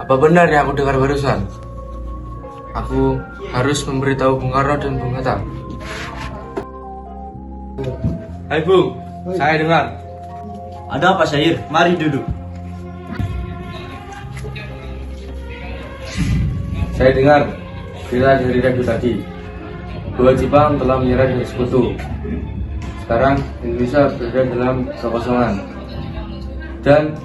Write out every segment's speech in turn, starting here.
Apa benar yang aku dengar barusan? Aku harus memberitahu Bung Karno dan Bung Hatta. Hai Bung, saya dengar. Ada apa Syair? Mari duduk. Saya dengar berita dari radio tadi bahwa Jepang telah menyerah dengan sekutu. Sekarang Indonesia berada dalam kekosongan, dan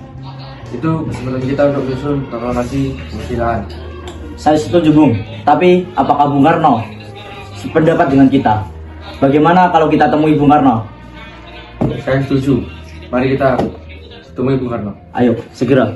itu kesempatan kita untuk menyusun proklamasi kemerdekaan. Saya setuju Bung, tapi apakah Bung Karno sependapat dengan kita? Bagaimana kalau kita temui Bung Karno? Saya setuju. Mari kita temui Bung Karno. Ayo, segera.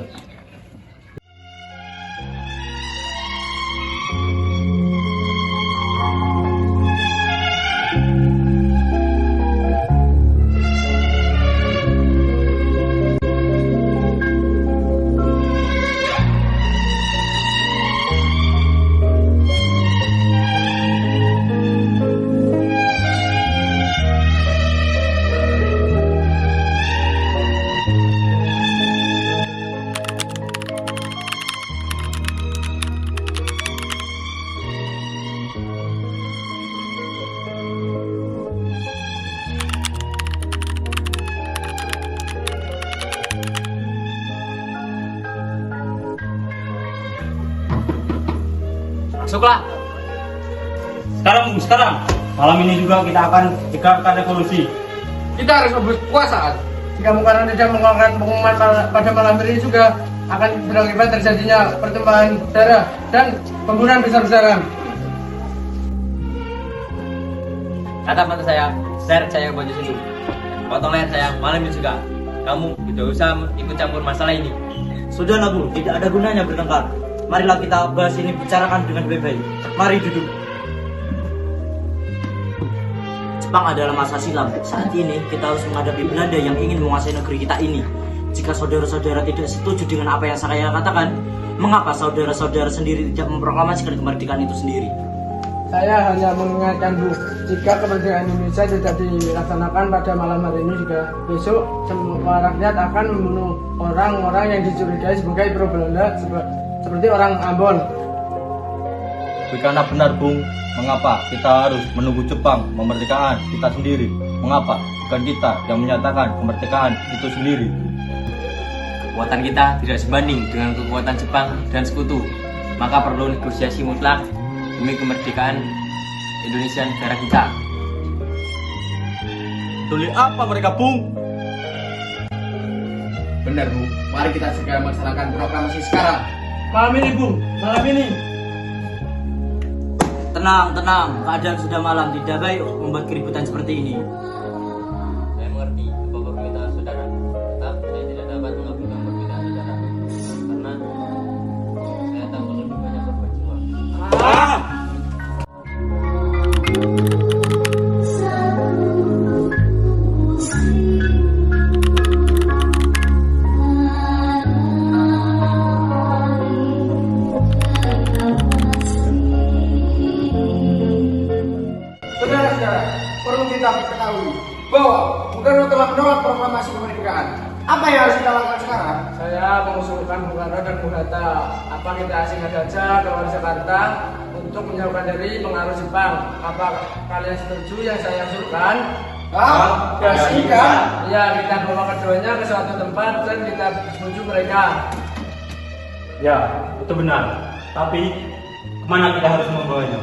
Masuklah. Sekarang. Malam ini juga kita akan deklarasikan revolusi. Kita harus merebut kekuasaan. Jika Bung Karno tidak mengeluarkan pengumuman pada malam ini juga akan berakibat terjadinya pertumpahan darah dan pembunuhan besar-besaran. Kata mata saya baju sini. Potong leher saya malam ini juga. Kamu tidak usah ikut campur masalah ini. Sudahlah Bu, tidak ada gunanya bertengkar. Marilah kita bahas ini, bicarakan dengan baik-baik. Mari duduk. Jepang adalah masa silam. Saat ini kita harus menghadapi Belanda yang ingin menguasai negeri kita ini. Jika saudara-saudara tidak setuju dengan apa yang saya katakan, mengapa saudara-saudara sendiri tidak memproklamasikan kemerdekaan itu sendiri? Saya hanya mengingatkan Bu, jika kemerdekaan Indonesia tidak dilaksanakan pada malam hari ini juga, besok semua rakyat akan membunuh orang-orang yang dicurigai sebagai pro Belanda seperti orang Ambon. Bukanlah benar Bung, mengapa kita harus menunggu Jepang memerdekakan kita sendiri? Mengapa bukan kita yang menyatakan kemerdekaan itu sendiri? Kekuatan kita tidak sebanding dengan kekuatan Jepang dan sekutu. Maka perlu negosiasi mutlak demi kemerdekaan Indonesia negara kita. Tuli apa mereka Bung? Benar Bu, mari kita segera melaksanakan proklamasi sekarang. Malam ini Bung, malam ini. Tenang, keadaan sudah malam, tidak baik membuat keributan seperti ini. Saya mengerti apa permintaan saudara, tetap saya tidak dapat mengabulkan permintaan saudara karena saya tahu lebih banyak korban jiwa. Saudara-saudara, perlu kita ketahui bahwa Bung Karno telah menolak proklamasi kemerdekaan. Apa yang harus kita lakukan sekarang? Saya mengusulkan Bung Karno dan Bung Hatta, apa kita asingkan saja keluar Jakarta untuk menjauhkan dari pengaruh Jepang. Apa kalian setuju yang saya usulkan? Asingkan? Ya, kita bawa keduanya ke suatu tempat dan kita setuju mereka. Ya, itu benar. Tapi kemana kita harus membawanya?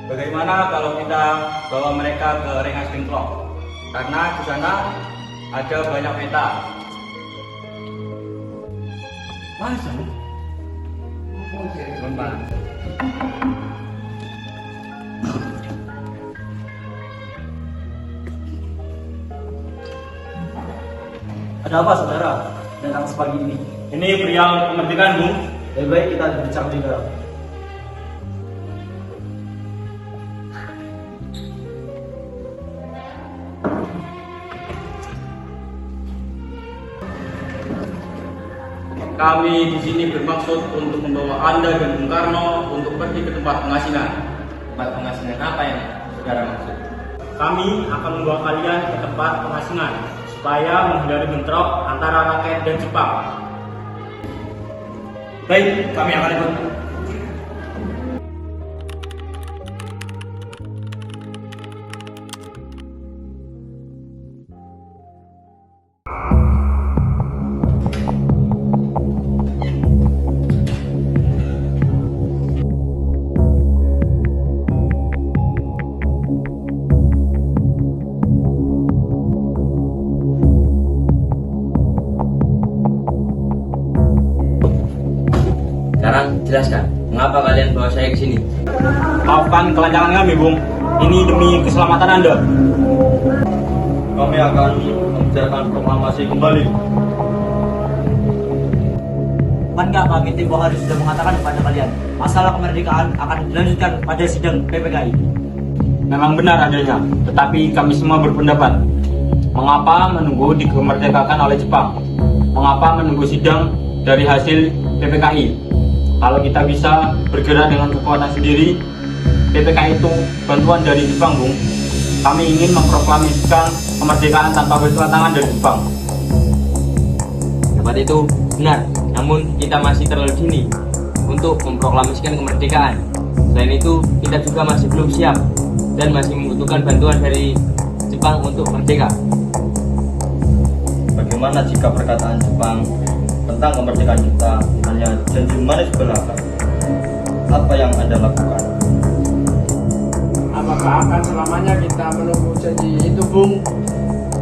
Bagaimana kalau kita bawa mereka ke Rengas Dengklok? Karena di sana ada banyak peta. Masa? Memang. Ada apa saudara? Datang sepagi ini. Ini pria kemerdekaan Bung. Lebih baik kita berbicara di dalam. Kami di sini bermaksud untuk membawa Anda dan Bung Karno untuk pergi ke tempat pengasingan. Tempat pengasingan apa yang saudara maksud? Kami akan membawa kalian ke tempat pengasingan supaya menghindari bentrok antara rakyat dan Jepang. Baik, kami akan ikut. Sekarang jelaskan, mengapa kalian bawa saya ke sini? Maafkan kelancangan kami, Bung. Ini demi keselamatan Anda. Kami akan membicarakan proklamasi kembali. Bukankah kami tempoh hari sudah mengatakan kepada kalian, masalah kemerdekaan akan dilanjutkan pada sidang PPKI? Memang benar adanya, tetapi kami semua berpendapat, mengapa menunggu dikemerdekakan oleh Jepang? Mengapa menunggu sidang dari hasil PPKI? Kalau kita bisa bergerak dengan kekuatan sendiri, PPKI itu bantuan dari Jepang, Bung. Kami ingin memproklamasikan kemerdekaan tanpa bertentangan dari Jepang. Dapat itu benar, namun kita masih terlalu dini untuk memproklamasikan kemerdekaan. Selain itu, kita juga masih belum siap dan masih membutuhkan bantuan dari Jepang untuk merdeka. Bagaimana jika perkataan Jepang tentang kemerdekaan kita hanya janji manis belaka? Apa yang Anda lakukan? Apakah akan selamanya kita menunggu janji itu, Bung?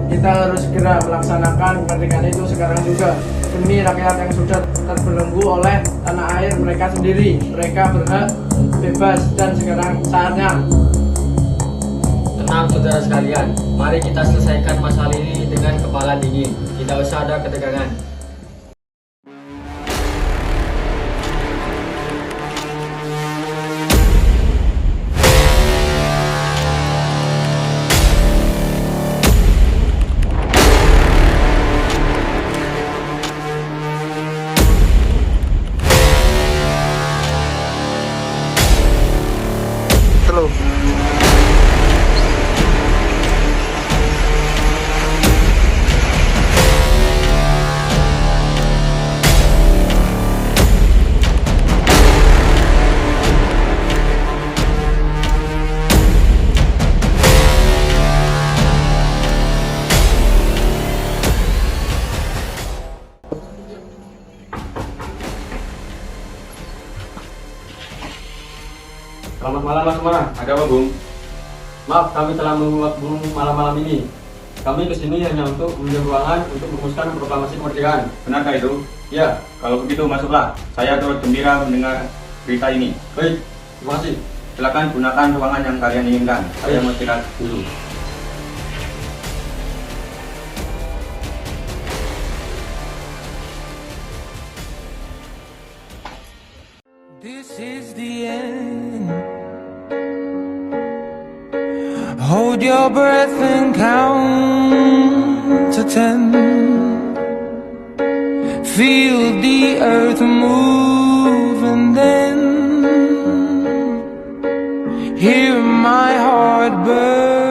Kita harus segera melaksanakan kemerdekaan itu sekarang juga, demi rakyat yang sudah terbelenggu oleh tanah air mereka sendiri. Mereka berhak bebas dan sekarang saatnya. Tenang saudara sekalian, mari kita selesaikan masalah ini dengan kepala dingin. Tidak usah ada ketegangan. Selamat malam, Mas Semana. Ada apa, Bung? Maaf, kami telah membuat malam-malam ini. Kami kesini hanya untuk meminjam ruangan untuk merumuskan proklamasi kemerdekaan. Benarkah itu? Ya, Kalau begitu, masuklah. Saya turut gembira mendengar berita ini. baik. Terima kasih. Silakan gunakan ruangan yang kalian inginkan. Saya mau istirahat dulu. This is the end. Hold your breath and count to 10. Feel the earth move and then hear my heart burn.